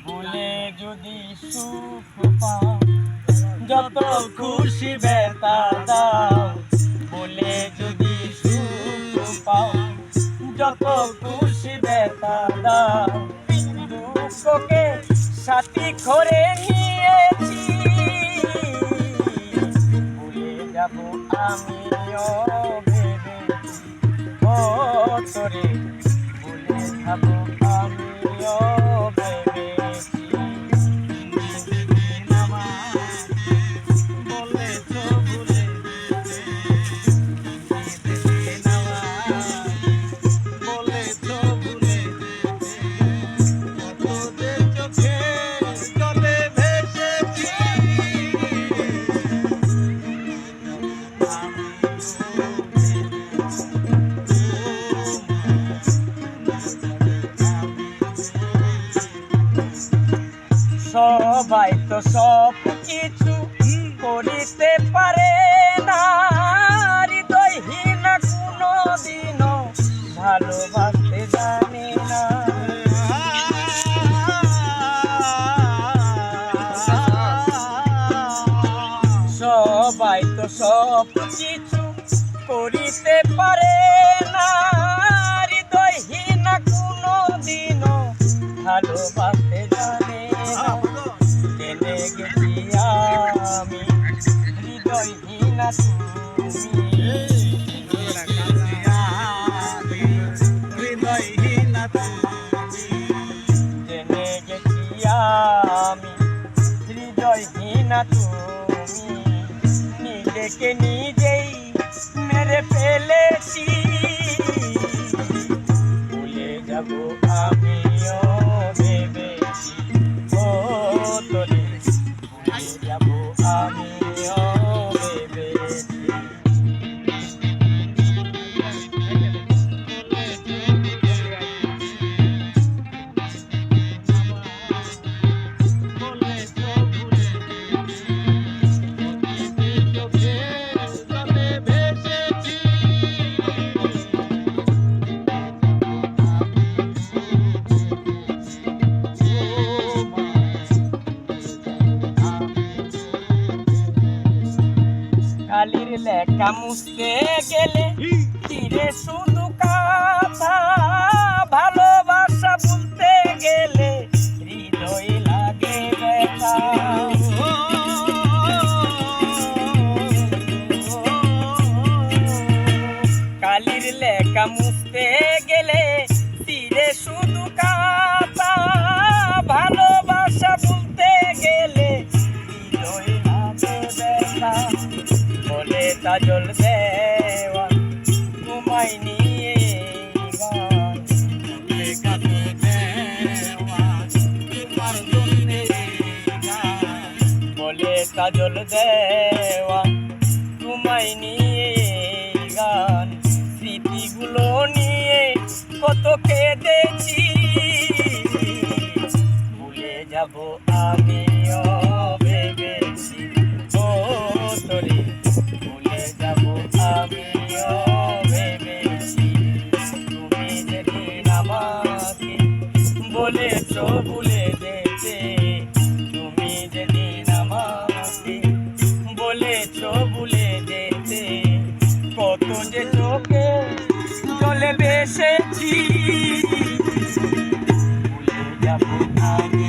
ভুলে যদি সুখ পাও, যত খুশি ব্যথা দাও। ভুলে যদি সুখ পাও, যত খুশি ব্যথা দাও। দুঃখকে সাথী করে নিয়েছি, ভুলে যাব আমিও ভেবেছি। ও তোরে ভুলে যাব আমিও ভেবেছি। সবাই তো সব কিছু করিতে পারে না, হৃদয়হীন কোনো দিনও ভালোবাসতে জানে না। সবাই তো সব কিছু করিতে পারে না, হৃদয়হীন কোনো দিনও ভালোবাসতে জানে না। জেনে গেছি আমি হৃদয়হীন তুমি, জেনে গেছি আমি হৃদয়হীন তুমি। নিজেকে নিজেই মেরে ফেলেছি, ভুলে যাব আমিও ভেবেছি। ও তোরে ভুলে যাব আমিও ভেবেছি। কালির লেখা মুছতে গেলে তীরে শুধু কথা, ভালোবাসা বলতে গেলে হৃদয় লাগে ব্যথা। কালির লেখা মুছতে গেলে তীরে শুধু কথা, ভালোবাসা বলতে গেলে হৃদয় লাগে ব্যথা। বলে কাজল দেওয়া তোমায় নিয়ে গান, বলে কাজল দেওয়া তোমার জন্যে গান, বলে কাজল দেওয়া তোমায় নিয়ে গান। স্মৃতিগুলো নিয়ে কত কেঁদেছি, ভুলে যাব আমিও ভেবেছি। ও তোরে ভুলে যাব আমিও ভেবেছি। তুমি যেদিন আমাকে বলেছ ভুলে যেতে, তুমি যেদিন আমাকে বলেছ ভুলে যেতে, কত যে চোখে জলে ভেসেছি, ভুলে যাব আমি।